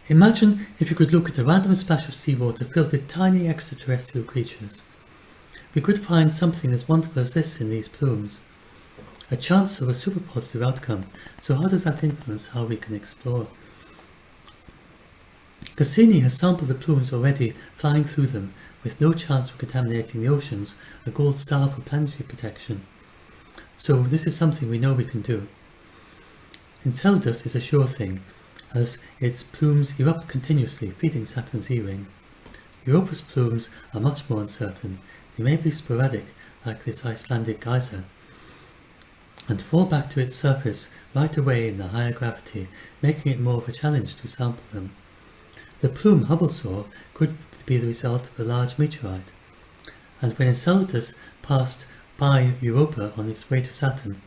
Imagine if you could look at a random splash of seawater filled with tiny extraterrestrial creatures. We could find something as wonderful as this in these plumes. A chance of a super positive outcome, so how does that influence how we can explore? Cassini has sampled the plumes already, flying through them, with no chance of contaminating the oceans, a gold star for planetary protection. So this is something we know we can do. Enceladus is a sure thing, as its plumes erupt continuously, feeding Saturn's E-ring. Europa's plumes are much more uncertain. They may be sporadic, like this Icelandic geyser, and fall back to its surface right away in the higher gravity, making it more of a challenge to sample them. The plume Hubble saw could be the result of a large meteorite, and when Enceladus passed by Europa on its way to Saturn,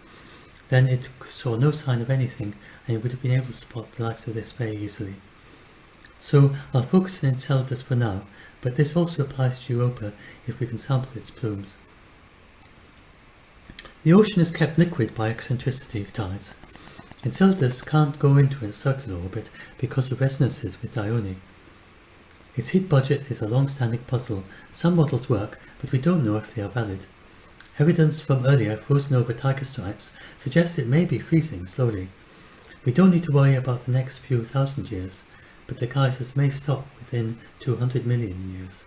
then it saw no sign of anything, and it would have been able to spot the likes of this very easily. So I'll focus on Enceladus for now, but this also applies to Europa if we can sample its plumes. The ocean is kept liquid by eccentricity tides. Enceladus can't go into a circular orbit because of resonances with Dione. Its heat budget is a long-standing puzzle. Some models work, but we don't know if they are valid. Evidence from earlier frozen-over tiger stripes suggests it may be freezing slowly. We don't need to worry about the next few thousand years, but the geysers may stop within 200 million years.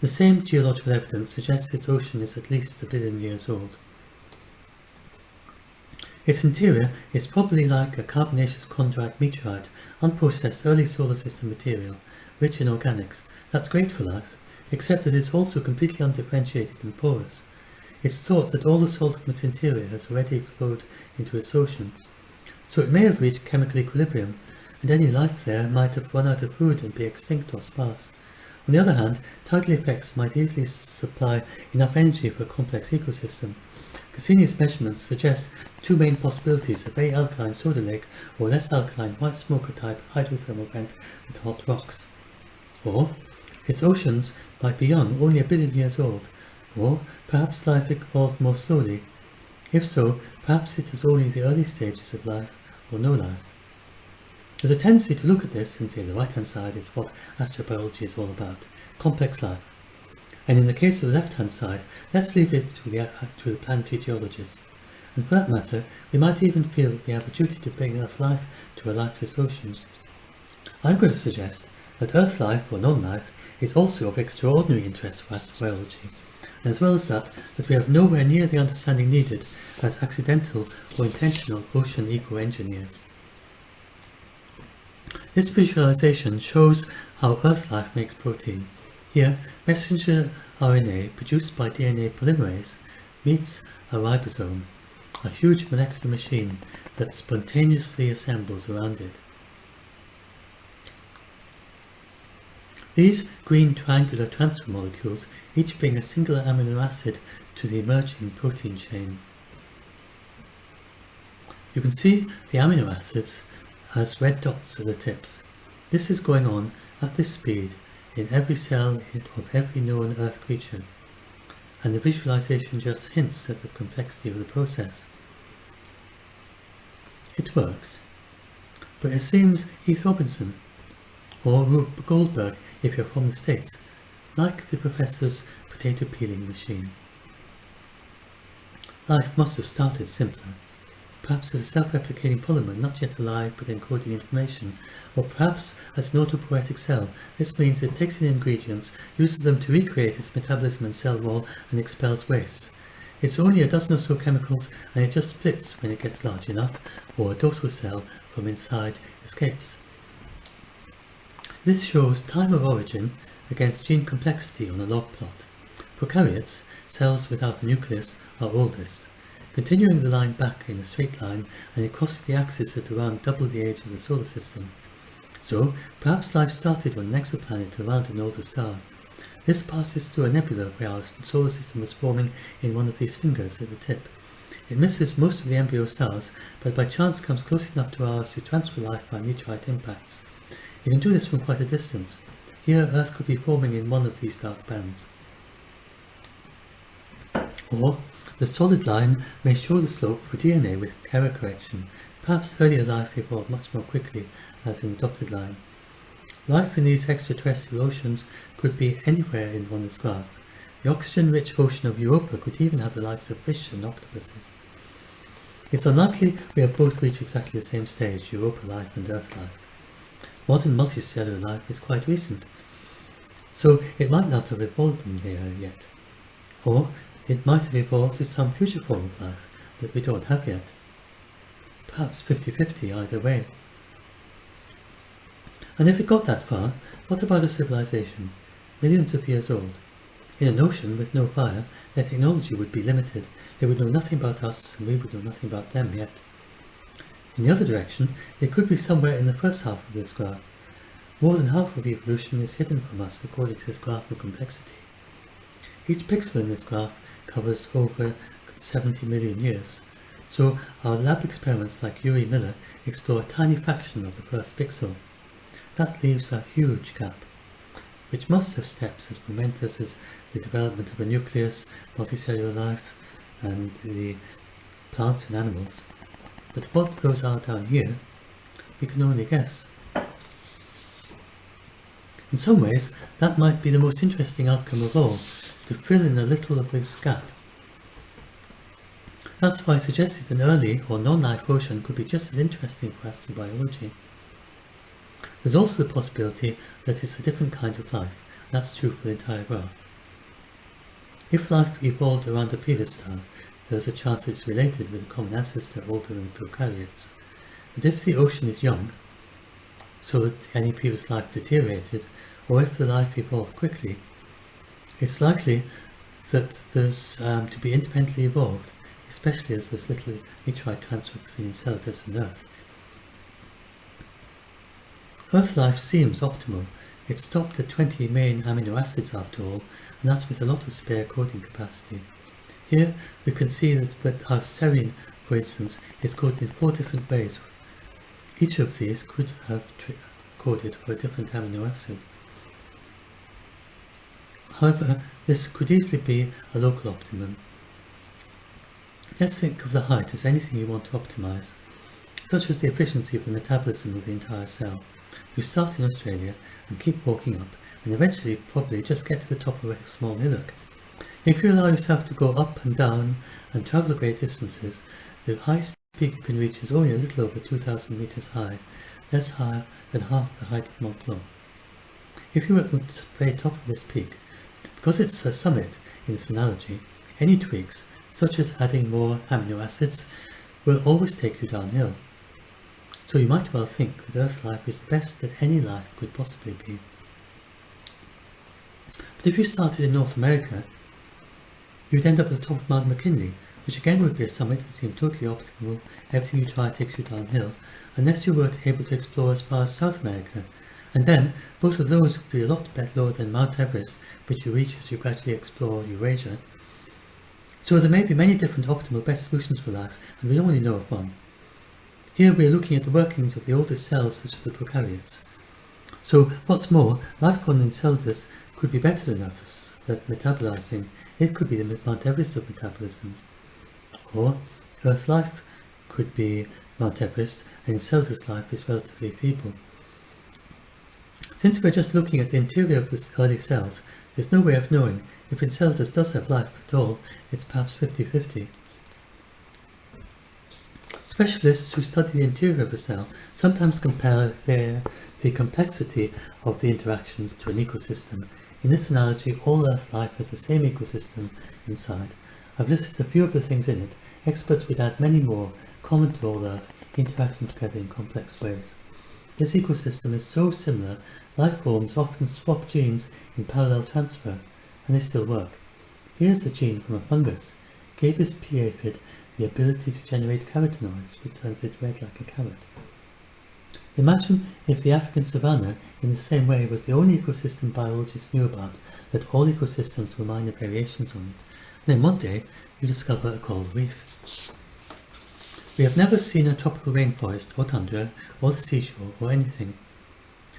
The same geological evidence suggests its ocean is at least 1 billion years old. Its interior is probably like a carbonaceous chondrite meteorite, unprocessed early solar system material, rich in organics. That's great for life, except that it's also completely undifferentiated and porous. It's thought that all the salt from its interior has already flowed into its ocean, so it may have reached chemical equilibrium, and any life there might have run out of food and be extinct or sparse. On the other hand, tidal effects might easily supply enough energy for a complex ecosystem. Cassini's measurements suggest two main possibilities: a very alkaline soda lake or a less alkaline white smoker type hydrothermal vent with hot rocks. Or its oceans might be young, only 1 billion years old, or perhaps life evolved more slowly. If so, perhaps it is only the early stages of life or no life. There's a tendency to look at this and say the right-hand side is what astrobiology is all about, complex life. And in the case of the left-hand side, let's leave it to the planetary geologists. And for that matter, we might even feel that we have a duty to bring Earth life to a lifeless ocean. I'm going to suggest that Earth life or non-life is also of extraordinary interest for astrobiology, and as well as that we have nowhere near the understanding needed as accidental or intentional ocean eco-engineers. This visualization shows how Earth life makes protein. Here, messenger RNA produced by DNA polymerase meets a ribosome, a huge molecular machine that spontaneously assembles around it. These green triangular transfer molecules each bring a singular amino acid to the emerging protein chain. You can see the amino acids as red dots at the tips. This is going on at this speed in every cell of every known Earth creature, and the visualization just hints at the complexity of the process. It works, but it seems Heath Robinson, or Rube Goldberg if you're from the States, like the professor's potato peeling machine. Life must have started simpler. Perhaps as a self-replicating polymer not yet alive but encoding information, or perhaps as an autopoietic cell. This means it takes in ingredients, uses them to recreate its metabolism and cell wall, and expels waste. It's only a dozen or so chemicals, and it just splits when it gets large enough, or a daughter cell from inside escapes. This shows time of origin against gene complexity on a log plot. Prokaryotes, cells without a nucleus, are oldest. Continuing the line back in a straight line, and it crosses the axis at around double the age of the solar system. So, perhaps life started on an exoplanet around an older star. This passes through a nebula where our solar system was forming in one of these fingers at the tip. It misses most of the embryo stars, but by chance comes close enough to ours to transfer life by meteorite impacts. You can do this from quite a distance. Here, Earth could be forming in one of these dark bands. Or, the solid line may show the slope for DNA with error correction, Perhaps earlier life evolved much more quickly, as in the dotted line. Life in these extraterrestrial oceans could be anywhere on this graph. The oxygen-rich ocean of Europa could even have the likes of fish and octopuses. It's unlikely we have both reached exactly the same stage, Europa life and Earth life. Modern multicellular life is quite recent, so it might not have evolved in there yet. Or it might have evolved to some future form of life that we don't have yet. Perhaps 50-50 either way. And if it got that far, what about a civilization, millions of years old? In an ocean with no fire, their technology would be limited. They would know nothing about us, and we would know nothing about them yet. In the other direction, they could be somewhere in the first half of this graph. More than half of evolution is hidden from us according to this graph of complexity. Each pixel in this graph covers over 70 million years, so our lab experiments like Yuri Miller explore a tiny fraction of the first pixel. That leaves a huge gap, which must have steps as momentous as the development of a nucleus, multicellular life, and the plants and animals. But what those are down here, we can only guess. In some ways, that might be the most interesting outcome of all, to fill in a little of this gap. That's why I suggested an early or non-life ocean could be just as interesting for astrobiology. There's also the possibility that it's a different kind of life, and that's true for the entire graph. If life evolved around a previous star, there's a chance it's related with a common ancestor older than the prokaryotes. But if the ocean is young, so that any previous life deteriorated, or if the life evolved quickly, it's likely that there's to be independently evolved, especially as there's little meteorite transfer between Enceladus and Earth. Earth life seems optimal. It stopped at 20 main amino acids after all, and that's with a lot of spare coding capacity. Here we can see that how serine, for instance, is coded in 4 different ways. Each of these could have coded for a different amino acid. However, this could easily be a local optimum. Let's think of the height as anything you want to optimize, such as the efficiency of the metabolism of the entire cell. You start in Australia and keep walking up, and eventually probably just get to the top of a small hillock. If you allow yourself to go up and down and travel great distances, the highest peak you can reach is only a little over 2,000 meters high, less higher than half the height of Mont Blanc. If you were at the very top of this peak, because it's a summit in this analogy, any tweaks, such as adding more amino acids, will always take you downhill. So you might well think that Earth life is the best that any life could possibly be. But if you started in North America, you'd end up at the top of Mount McKinley, which again would be a summit that seemed totally optimal. Everything you try takes you downhill, unless you were able to explore as far as South America. And then, both of those would be a lot lower than Mount Everest, which you reach as you gradually explore Eurasia. So there may be many different optimal best solutions for life, and we only know of one. Here we are looking at the workings of the oldest cells, such as the prokaryotes. So, what's more, life on Enceladus could be better than us at metabolizing. It could be the Mount Everest of metabolisms. Or, Earth life could be Mount Everest, and Enceladus life is relatively feeble. Since we're just looking at the interior of the early cells, there's no way of knowing. If Enceladus does have life at all, it's perhaps 50-50. Specialists who study the interior of a cell sometimes compare the complexity of the interactions to an ecosystem. In this analogy, all Earth life has the same ecosystem inside. I've listed a few of the things in it. Experts would add many more, common to all Earth, interacting together in complex ways. This ecosystem is so similar, life forms often swap genes in parallel transfer, and they still work. Here's a gene from a fungus. Gave this pea aphid the ability to generate carotenoids, which turns it red like a carrot. Imagine if the African Savannah, in the same way, was the only ecosystem biologists knew about, that all ecosystems were minor variations on it. And then one day, you discover a coral reef. We have never seen a tropical rainforest, or tundra, or the seashore, or anything.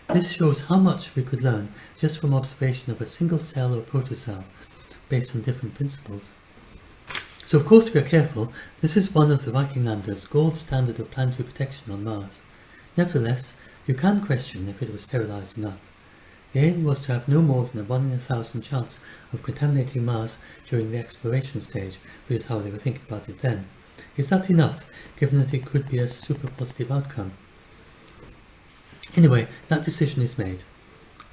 This shows how much we could learn just from observation of a single cell or protocell, based on different principles. So of course we are careful. This is one of the Viking landers' gold standard of planetary protection on Mars. Nevertheless, you can question if it was sterilised enough. The aim was to have no more than a 1 in 1,000 chance of contaminating Mars during the exploration stage, which is how they were thinking about it then. Is that enough, given that it could be a super positive outcome? Anyway, that decision is made.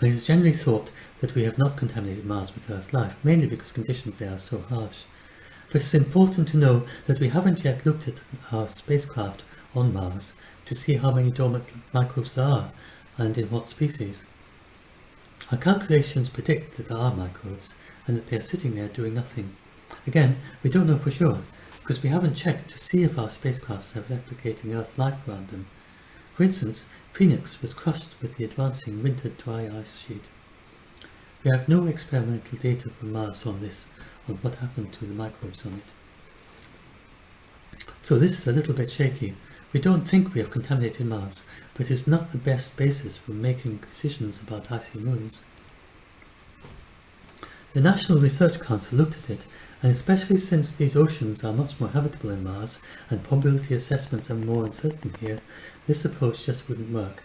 And it is generally thought that we have not contaminated Mars with Earth life, mainly because conditions there are so harsh. But it's important to know that we haven't yet looked at our spacecraft on Mars to see how many dormant microbes there are, and in what species. Our calculations predict that there are microbes, and that they are sitting there doing nothing. Again, we don't know for sure, because we haven't checked to see if our spacecrafts are replicating Earth life around them. For instance, Phoenix was crushed with the advancing winter dry ice sheet. We have no experimental data from Mars on this, on what happened to the microbes on it. So this is a little bit shaky. We don't think we have contaminated Mars, but it's not the best basis for making decisions about icy moons. The National Research Council looked at it, and especially since these oceans are much more habitable in Mars and probability assessments are more uncertain here, this approach just wouldn't work.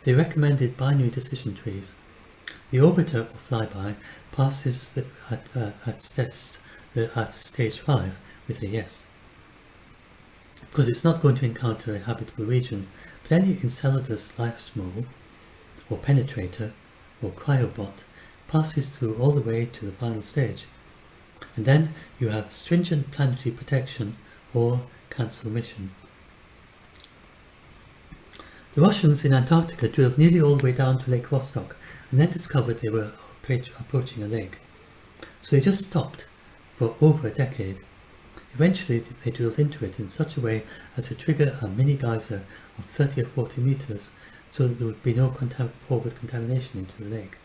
They recommended binary decision trees. The orbiter or flyby passes at stage 5 with a yes, because it's not going to encounter a habitable region, but any Enceladus life mole, or penetrator, or cryobot passes through all the way to the final stage. And then you have stringent planetary protection or cancel mission. The Russians in Antarctica drilled nearly all the way down to Lake Vostok and then discovered they were approaching a lake. So they just stopped for over a decade. Eventually they drilled into it in such a way as to trigger a mini geyser of 30 or 40 meters so that there would be no forward contamination into the lake.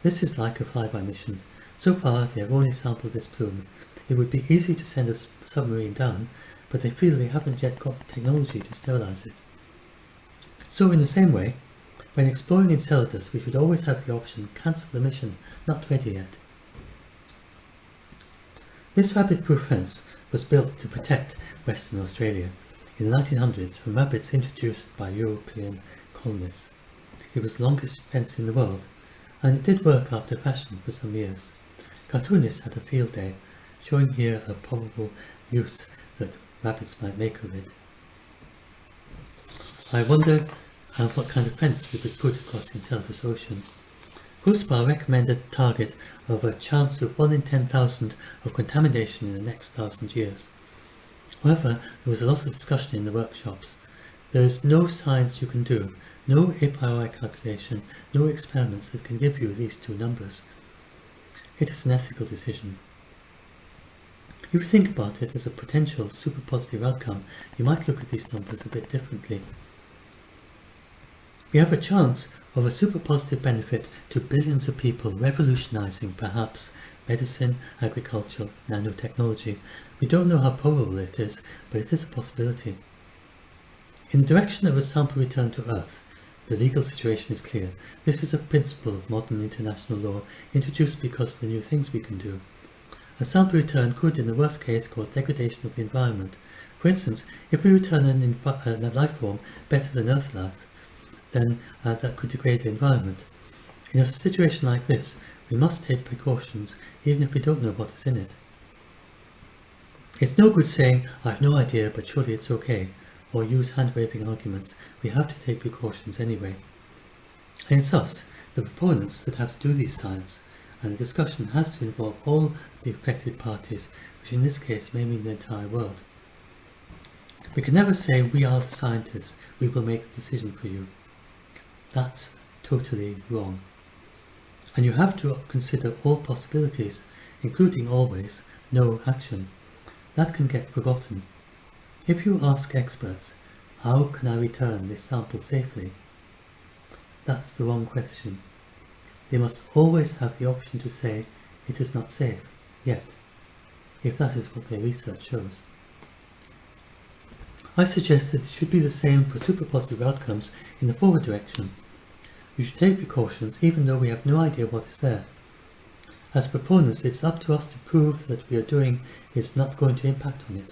This is like a flyby mission. So far they have only sampled this plume. It would be easy to send a submarine down, but they feel they haven't yet got the technology to sterilise it. So in the same way, when exploring Enceladus, we should always have the option cancel the mission, not ready yet. This rabbit-proof fence was built to protect Western Australia in the 1900s from rabbits introduced by European colonists. It was the longest fence in the world, and it did work after fashion for some years. Cartoonists had a field day, showing here a probable use that rabbits might make of it. I wonder what kind of fence we could put across the Enceladus Ocean. GOSPAR recommended a target of a chance of 1 in 10,000 of contamination in the next 1,000 years. However, there was a lot of discussion in the workshops. There is no science you can do, no a priori calculation, no experiments that can give you these two numbers. It is an ethical decision. If you think about it as a potential super positive outcome, you might look at these numbers a bit differently. We have a chance of a super positive benefit to billions of people, revolutionising perhaps medicine, agriculture, nanotechnology. We don't know how probable it is, but it is a possibility. In the direction of a sample return to Earth, the legal situation is clear. This is a principle of modern international law introduced because of the new things we can do. A sample return could, in the worst case, cause degradation of the environment. For instance, if we return a life form better than Earth life, then that could degrade the environment. In a situation like this, we must take precautions, even if we don't know what is in it. It's no good saying, "I have no idea, but surely it's okay," or use hand-waving arguments. We have to take precautions anyway. And it's us, the proponents, that have to do these science, and the discussion has to involve all the affected parties, which in this case may mean the entire world. We can never say, "We are the scientists, we will make the decision for you." That's totally wrong. And you have to consider all possibilities, including always no action. That can get forgotten. If you ask experts, "How can I return this sample safely?" that's the wrong question. They must always have the option to say, "It is not safe, yet," if that is what their research shows. I suggest that it should be the same for super positive outcomes in the forward direction. You should take precautions even though we have no idea what is there. As proponents, it's up to us to prove that we are doing is not going to impact on it.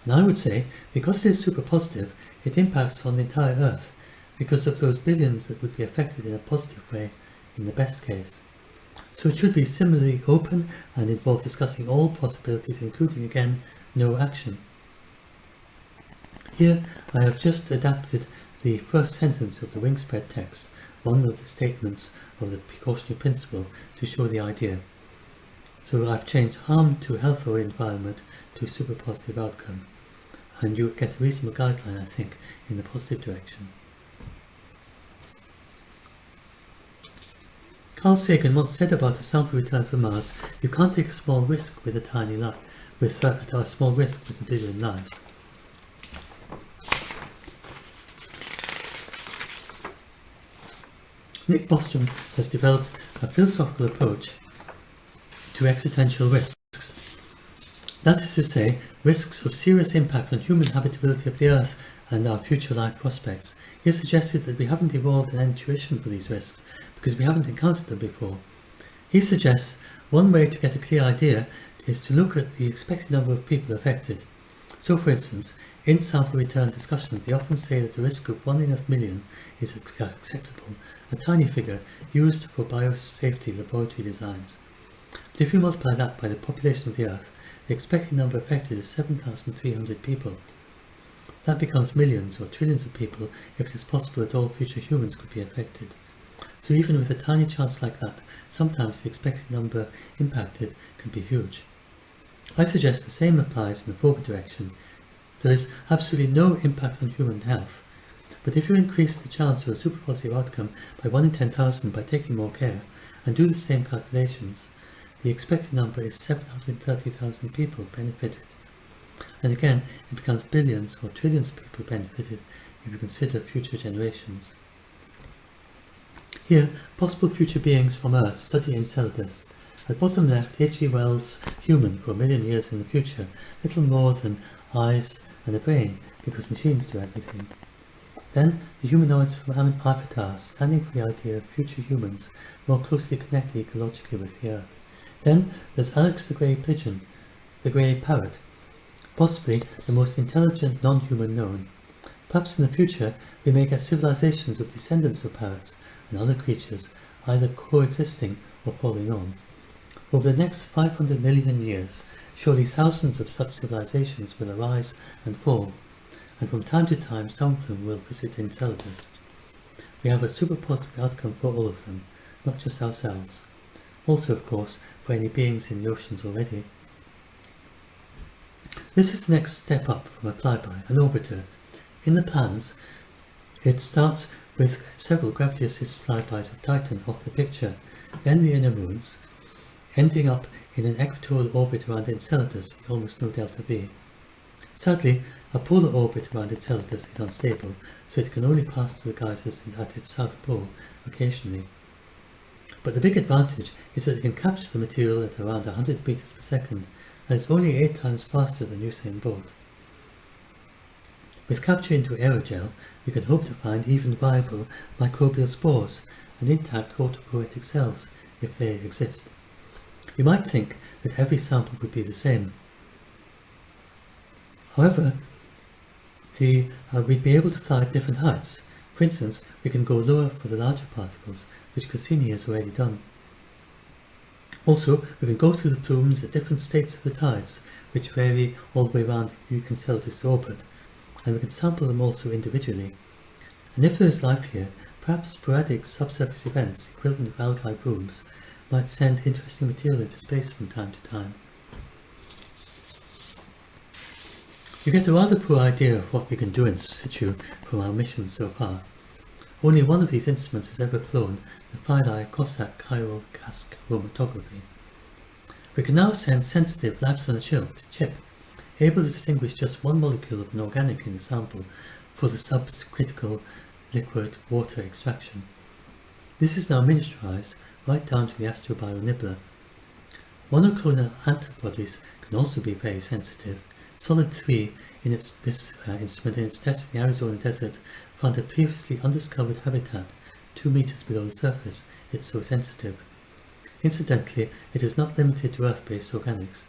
And I would say, because it is super positive, it impacts on the entire Earth, because of those billions that would be affected in a positive way in the best case. So it should be similarly open and involve discussing all possibilities, including again, no action. Here I have just adapted the first sentence of the wingspread text, one of the statements of the precautionary principle, to show the idea. So I've changed harm to health or environment to super positive outcome, and you get a reasonable guideline, I think, in the positive direction. Carl Sagan once said about a sample return from Mars, you can't take a small risk with a tiny life, with a small risk with a billion lives. Nick Bostrom has developed a philosophical approach to existential risks. That is to say, risks of serious impact on human habitability of the Earth and our future life prospects. He has suggested that we haven't evolved an intuition for these risks because we haven't encountered them before. He suggests one way to get a clear idea is to look at the expected number of people affected. So, for instance, in sample return discussions, they often say that the risk of 1 in a million is acceptable, a tiny figure used for biosafety laboratory designs. But if you multiply that by the population of the Earth, the expected number affected is 7,300 people. That becomes millions or trillions of people if it is possible that all future humans could be affected. So even with a tiny chance like that, sometimes the expected number impacted can be huge. I suggest the same applies in the forward direction. There is absolutely no impact on human health, but if you increase the chance of a super positive outcome by 1 in 10,000 by taking more care, and do the same calculations, the expected number is 730,000 people benefited. And again, it becomes billions or trillions of people benefited if you consider future generations. Here, possible future beings from Earth study Enceladus. At bottom left, H.G. Wells' human for 1 million years in the future, little more than eyes and a brain, because machines do everything. Then, the humanoids from Avatar, standing for the idea of future humans more closely connected ecologically with the Earth. Then, there's Alex the Grey Pigeon, the Grey Parrot, possibly the most intelligent non-human known. Perhaps in the future, we may get civilizations of descendants of parrots and other creatures either coexisting or following on. Over the next 500 million years, surely thousands of such civilizations will arise and fall, and from time to time some of them will visit Enceladus. We have a super positive outcome for all of them, not just ourselves. Also, of course, for any beings in the oceans already. This is the next step up from a flyby, an orbiter. In the plans, it starts with several gravity-assist flybys of Titan off the picture, then the inner moons, ending up in an equatorial orbit around Enceladus with almost no delta V. Sadly, a polar orbit around Enceladus is unstable, so it can only pass through the geysers at its south pole occasionally. But the big advantage is that it can capture the material at around 100 meters per second, and is only 8 times faster than Usain Bolt. With capture into aerogel, we can hope to find even viable microbial spores and intact autopoietic cells, if they exist. You might think that every sample would be the same. However, we'd be able to fly at different heights. For instance, we can go lower for the larger particles, which Cassini has already done. Also, we can go through the plumes at different states of the tides, which vary all the way around Enceladus' orbit, and we can sample them also individually. And if there is life here, perhaps sporadic subsurface events, equivalent of algae blooms, might send interesting material into space from time to time. You get a rather poor idea of what we can do in situ from our mission so far. Only one of these instruments has ever flown, the Philae Cossack chiral cask chromatography. We can now send sensitive labs on a chip, able to distinguish just one molecule of an organic in the sample for the subcritical liquid water extraction. This is now miniaturized right down to the astrobial nebula. Monoclonal antibodies can also be very sensitive. Solid 3 in this instrument in its test in the Arizona desert found a previously undiscovered habitat 2 meters below the surface. It's so sensitive. Incidentally, it is not limited to Earth-based organics.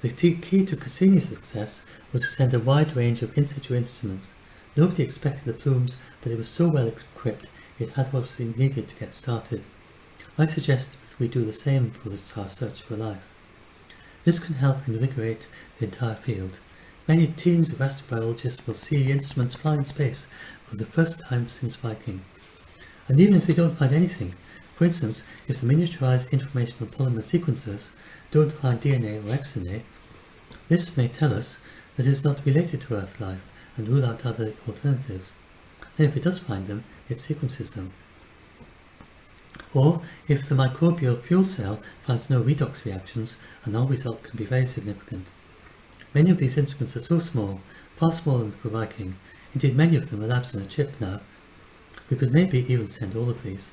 The key to Cassini's success was to send a wide range of in-situ instruments. Nobody expected the plumes, but it was so well equipped it had what was needed to get started. I suggest we do the same for our search for life. This can help invigorate the entire field. Many teams of astrobiologists will see instruments fly in space for the first time since Viking. And even if they don't find anything, for instance, if the miniaturized informational polymer sequencers don't find DNA or XNA, this may tell us that it is not related to Earth life and rule out other alternatives. And if it does find them, it sequences them. Or, if the microbial fuel cell finds no redox reactions, and our result can be very significant. Many of these instruments are so small, far smaller than for Viking. Indeed, many of them are labs on a chip now. We could maybe even send all of these.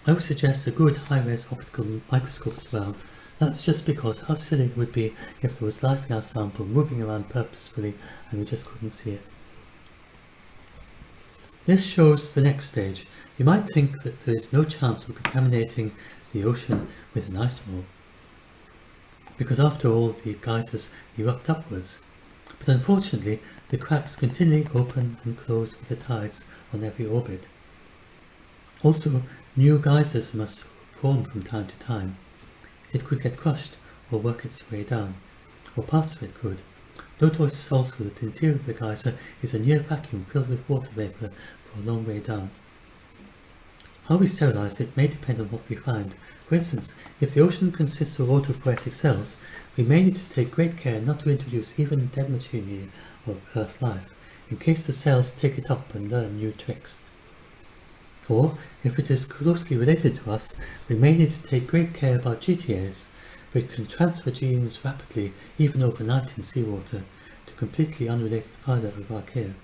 I would suggest a good high-res optical microscope as well. That's just because how silly it would be if there was life in our sample moving around purposefully and we just couldn't see it. This shows the next stage. You might think that there is no chance of contaminating the ocean with an ice mole, because after all the geysers erupt upwards. But unfortunately, the cracks continually open and close with the tides on every orbit. Also, new geysers must form from time to time. It could get crushed or work its way down, or parts of it could. Notice also that the interior of the geyser is a near vacuum filled with water vapour for a long way down. How we sterilise it may depend on what we find. For instance, if the ocean consists of autopoietic cells, we may need to take great care not to introduce even dead machinery of Earth life, in case the cells take it up and learn new tricks. Or, if it is closely related to us, we may need to take great care about GTAs, which can transfer genes rapidly, even overnight in seawater, to completely unrelated fauna of Archaea.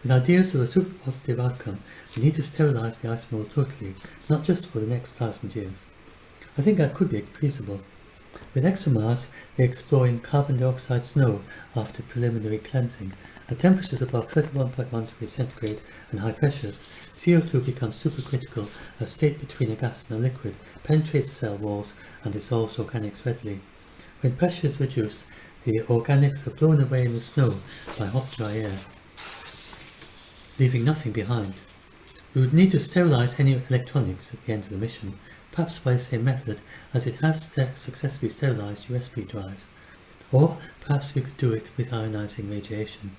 With ideas of a super positive outcome, we need to sterilise the ice mole totally, not just for the next 1,000 years. I think that could be feasible. With ExoMars, they're exploring carbon dioxide snow after preliminary cleansing. At temperatures above 31.1 degrees centigrade and high pressures, CO2 becomes supercritical, a state between a gas and a liquid, penetrates cell walls and dissolves organics readily. When pressure is reduced, the organics are blown away in the snow by hot dry air, leaving nothing behind. We would need to sterilise any electronics at the end of the mission, perhaps by the same method as it has successfully sterilised USB drives. Or perhaps we could do it with ionising radiation.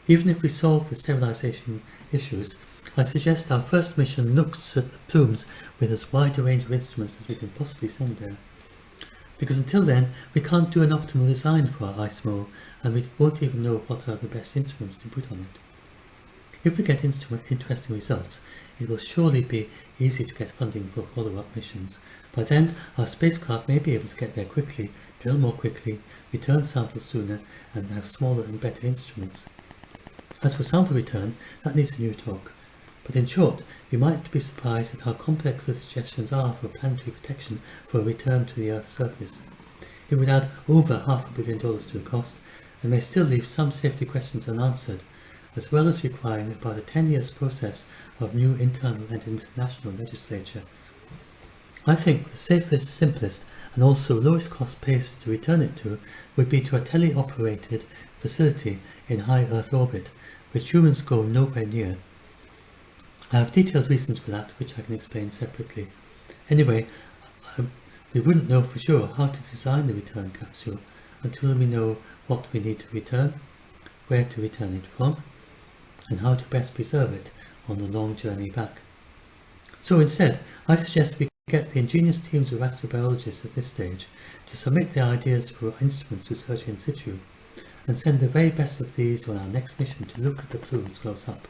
Even if we solve the sterilisation issues, I suggest our first mission looks at the plumes with as wide a range of instruments as we can possibly send there. Because until then, we can't do an optimal design for our ice mole, and we won't even know what are the best instruments to put on it. If we get interesting results, it will surely be easy to get funding for follow-up missions. By then, our spacecraft may be able to get there quickly, drill more quickly, return samples sooner, and have smaller and better instruments. As for sample return, that needs a new talk. But in short, you might be surprised at how complex the suggestions are for planetary protection for a return to the Earth's surface. It would add over $500 million to the cost, and may still leave some safety questions unanswered, as well as requiring about a 10-year process of new internal and international legislature. I think the safest, simplest, and also lowest cost place to return it to would be to a teleoperated facility in high Earth orbit, which humans go nowhere near. I have detailed reasons for that, which I can explain separately. Anyway, we wouldn't know for sure how to design the return capsule until we know what we need to return, where to return it from, and how to best preserve it on the long journey back. So instead, I suggest we get the ingenious teams of astrobiologists at this stage to submit their ideas for instruments research in situ, and send the very best of these on our next mission to look at the plumes close up.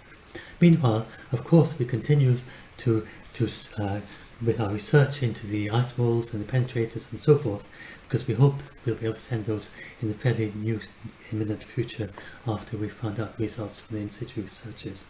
Meanwhile, of course, we continue with our research into the ice moles and the penetrators and so forth, because we hope we'll be able to send those in the fairly imminent future after we've found out the results from the in situ researches.